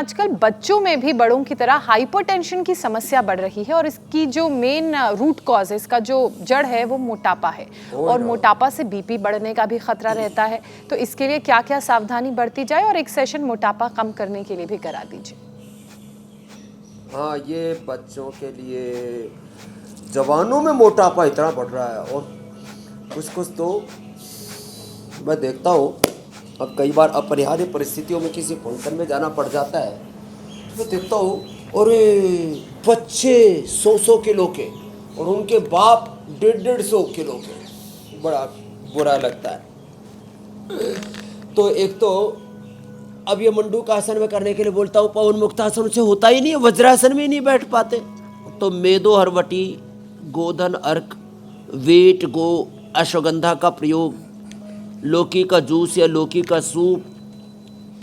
आजकल बच्चों में भी बड़ों की तरह हाइपरटेंशन की समस्या बढ़ रही है और इसकी जो मेन रूट कॉज है, इसका जो जड़ है वो मोटापा है और मोटापा से बीपी बढ़ने का भी खतरा रहता है। तो इसके लिए क्या क्या सावधानी बरती जाए और एक सेशन मोटापा कम करने के लिए भी करा दीजिए। हाँ, ये बच्चों के लिए, जवानों में मोटापा इतना बढ़ रहा है और कुछ तो मैं देखता हूँ। अब कई बार अपरिहार्य परिस्थितियों में किसी फंक्शन में जाना पड़ जाता है तो मैं देखता हूँ, अरे बच्चे 100 किलो के और उनके बाप 150 किलो के, बड़ा बुरा लगता है। तो एक तो अब ये मंडूकासन में करने के लिए बोलता हूँ, पवन मुक्तासन से होता ही नहीं है, वज्रासन में ही नहीं बैठ पाते। तो मेदो हरवटी, गोधन अर्क, वेट गो, अश्वगंधा का प्रयोग, लौकी का जूस या लौकी का सूप,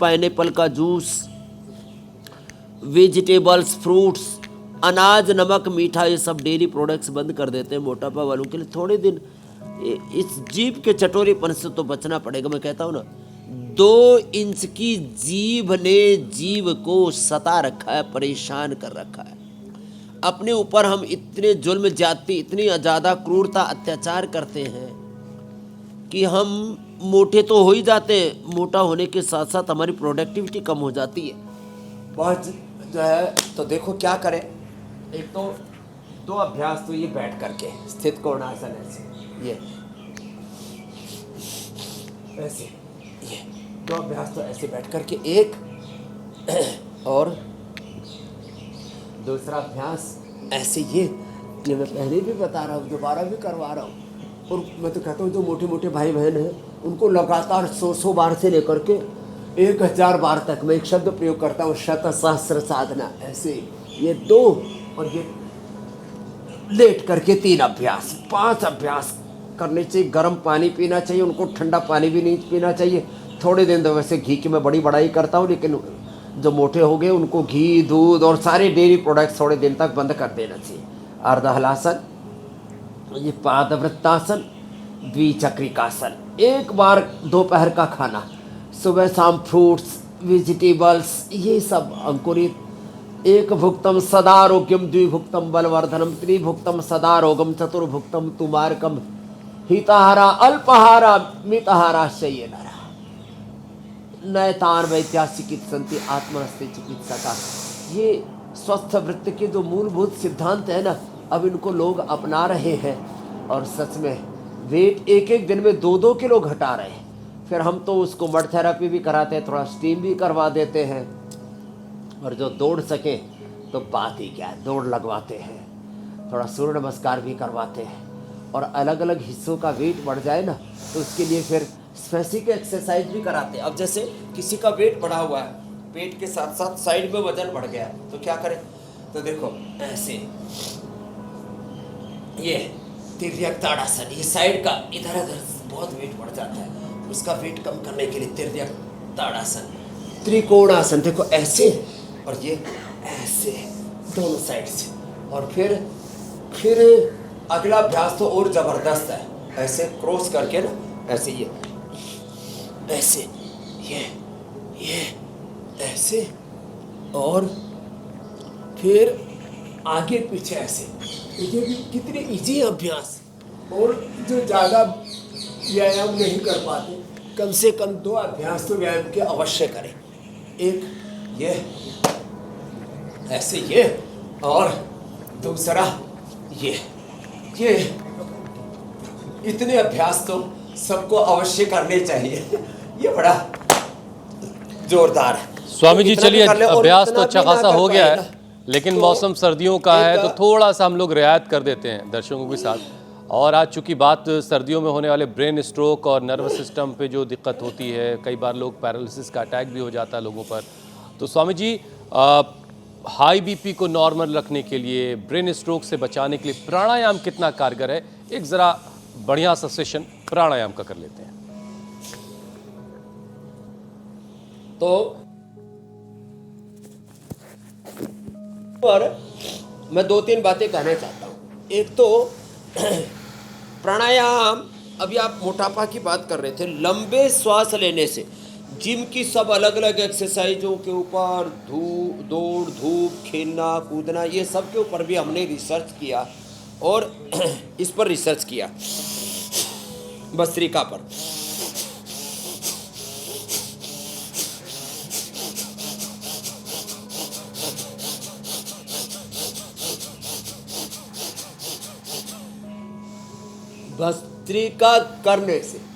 पाइनएप्पल का जूस, वेजिटेबल्स, फ्रूट्स, अनाज, नमक, मीठा, ये सब डेयरी प्रोडक्ट्स बंद कर देते हैं मोटापा वालों के लिए। थोड़े दिन इस जीभ के चटोरेपन से तो बचना पड़ेगा। मैं कहता हूँ ना, 2 इंच की जीभ ने जीव को सता रखा है, परेशान कर रखा है। अपने ऊपर हम इतने जुल्म ज्यादती, इतनी ज़्यादा क्रूरता अत्याचार करते हैं कि हम मोटे तो हो ही जाते हैं, मोटा होने के साथ साथ हमारी प्रोडक्टिविटी कम हो जाती है। बहुत जो है, तो देखो क्या करें। एक तो 2 अभ्यास तो ये बैठ करके स्थित कोणासन, ऐसे ये ऐसे, ये 2 अभ्यास तो ऐसे बैठ करके, एक और दूसरा अभ्यास ऐसे, ये मैं पहले भी बता रहा हूँ, दोबारा भी करवा रहा हूँ। और मैं तो कहता हूँ जो मोटे मोटे भाई बहन हैं उनको लगातार 100 बार से लेकर के 1000 बार तक मैं एक शब्द प्रयोग करता हूँ, शत सहस्र साधना, ऐसे ये 2 और ये लेट करके 3 अभ्यास, 5 अभ्यास करने चाहिए। गर्म पानी पीना चाहिए उनको, ठंडा पानी भी नहीं पीना चाहिए। थोड़े दिन तो वैसे घी की मैं बड़ी बड़ाई करता हूँ, लेकिन जो मोटे हो गए उनको घी, दूध और सारे डेयरी प्रोडक्ट्स थोड़े दिन तक बंद कर देना चाहिए। अर्धहलासन, ये पादवृत्तासन, द्विचक्रिकासन, एक बार दोपहर का खाना, सुबह शाम फ्रूट्स, वेजिटेबल्स, ये सब अंकुरित। एक भुक्तम सदारोग्यम, द्विभुक्तम बलवर्धनम, त्रिभुक्तम सदारोगम, चतुर्भुक्तम तुमारकम, हिताहारा अल्पहारा मिताहारा शय्यनरा, नयतान वैद्याचिकित्सन्ति आत्मनस्ते चिकित्सका। ये स्वस्थ वृत्ति के जो मूलभूत सिद्धांत है ना, अब इनको लोग अपना रहे हैं और सच में वेट एक दिन में 2-2 किलो घटा रहे हैं। फिर हम तो उसको मड थेरेपी भी कराते हैं, थोड़ा स्टीम भी करवा देते हैं, और जो दौड़ सके तो बात ही क्या है, दौड़ लगवाते हैं, थोड़ा सूर्य नमस्कार भी करवाते हैं। और अलग अलग हिस्सों का वेट बढ़ जाए ना तो उसके लिए फिर स्पेसिफिक एक्सरसाइज भी कराते हैं। अब जैसे किसी का वेट बढ़ा हुआ है, पेट के साथ साथ साइड में वजन बढ़ गया है, तो क्या करें, तो देखो ऐसे, ये तिर्यक ताड़ासन, ये साइड का इधर उधर बहुत वेट बढ़ जाता है, उसका वेट कम करने के लिए तिर्यक ताड़ासन। त्रिकोणासन, देखो ऐसे और ये ऐसे, दोनों साइड से। और फिर अगला अभ्यास तो और जबरदस्त है, ऐसे क्रॉस करके ना, ऐसे ये ऐसे, ये ऐसे, और फिर आगे पीछे ऐसे। ये भी कितने इजी अभ्यास। और जो ज़्यादा व्यायाम नहीं कर पाते, कम से कम 2 अभ्यास तो व्यायाम के अवश्य करें। एक ये ऐसे, ये, और दूसरा ये इतने अभ्यास तो सबको अवश्य करने चाहिए। ये बड़ा जोरदार है। स्वामी जी, चलिए अभ्यास तो अच्छा खासा हो गया है, लेकिन मौसम सर्दियों का है तो थोड़ा सा हम लोग रियायत कर देते हैं दर्शकों के साथ। और आज चूँकि बात सर्दियों में होने वाले ब्रेन स्ट्रोक और नर्वस सिस्टम पे जो दिक्कत होती है, कई बार लोग पैरालिसिस का अटैक भी हो जाता है लोगों पर, तो स्वामी जी हाई बीपी को नॉर्मल रखने के लिए, ब्रेन स्ट्रोक से बचाने के लिए प्राणायाम कितना कारगर है? एक ज़रा बढ़िया सा सेशन प्राणायाम का कर लेते हैं। तो पर मैं 2-3 बातें कहना चाहता हूँ। एक तो प्राणायाम, अभी आप मोटापा की बात कर रहे थे, लंबे श्वास लेने से जिम की सब अलग अलग एक्सरसाइजों के ऊपर दौड़ धूप खेलना कूदना ये सब के ऊपर भी हमने रिसर्च किया और इस पर रिसर्च किया भस्त्रिका पर। भस्त्रिका करने से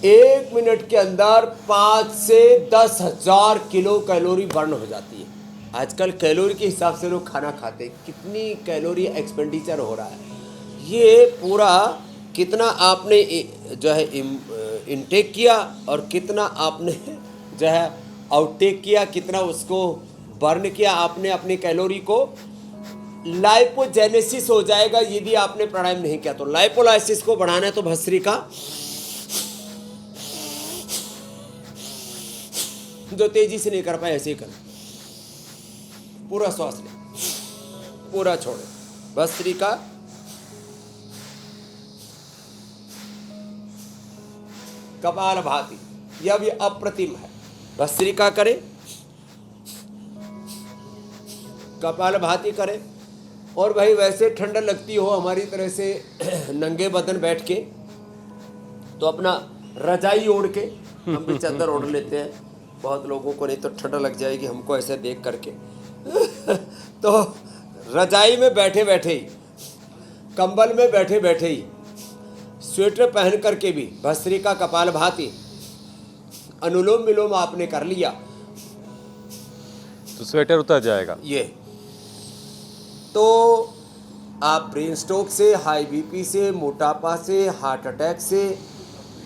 1 मिनट के अंदर 5 से 10 हजार किलो कैलोरी बर्न हो जाती है। आजकल कैलोरी के हिसाब से लोग खाना खाते हैं, कितनी कैलोरी एक्सपेंडिचर हो रहा है। ये पूरा कितना आपने जो है इनटेक किया और कितना आपने जो है आउटटेक किया, कितना उसको बर्न किया आपने अपनी कैलोरी को। लाइपोजेनेसिस हो जाएगा यदि आपने प्राणायाम नहीं किया तो। लाइपोलाइसिस को बढ़ाना है तो भस्त्रिका जो तेजी से नहीं कर पाए ऐसे ही कर, पूरा श्वास ले, पूरा छोड़े। भस्त्रिका कपालभाति, यह भी अप्रतिम है। भस्त्रिका करे, कपालभाति करे और भाई वैसे ठंड लगती हो हमारी तरह से नंगे बदन बैठ के तो अपना रजाई ओढ़ के, हम भी चादर ओढ़ लेते हैं, बहुत लोगों को नहीं तो ठंड लग जाएगी हमको ऐसे देख करके तो रजाई में बैठे बैठे ही, कंबल में बैठे बैठे ही, स्वेटर पहन करके भी भस्त्रिका कपालभाति अनुलोम विलोम आपने कर लिया तो स्वेटर उतर जाएगा। ये तो आप ब्रेन स्ट्रोक से, हाई बीपी से, मोटापा से, हार्ट अटैक से,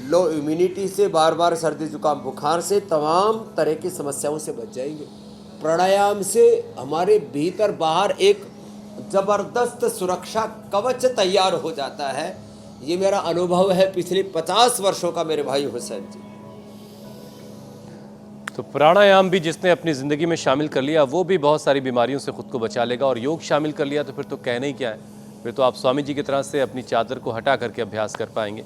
लो इम्यूनिटी से, बार बार सर्दी जुकाम बुखार से, तमाम तरह की समस्याओं से बच जाएंगे। प्राणायाम से हमारे भीतर बाहर एक ज़बरदस्त सुरक्षा कवच तैयार हो जाता है। ये मेरा अनुभव है पिछले 50 वर्षों का मेरे भाई हुसैन जी। तो प्राणायाम भी जिसने अपनी ज़िंदगी में शामिल कर लिया वो भी बहुत सारी बीमारियों से खुद को बचा लेगा, और योग शामिल कर लिया तो फिर तो कहना ही क्या है, फिर तो आप स्वामी जी की तरह से अपनी चादर को हटा करके अभ्यास कर पाएंगे।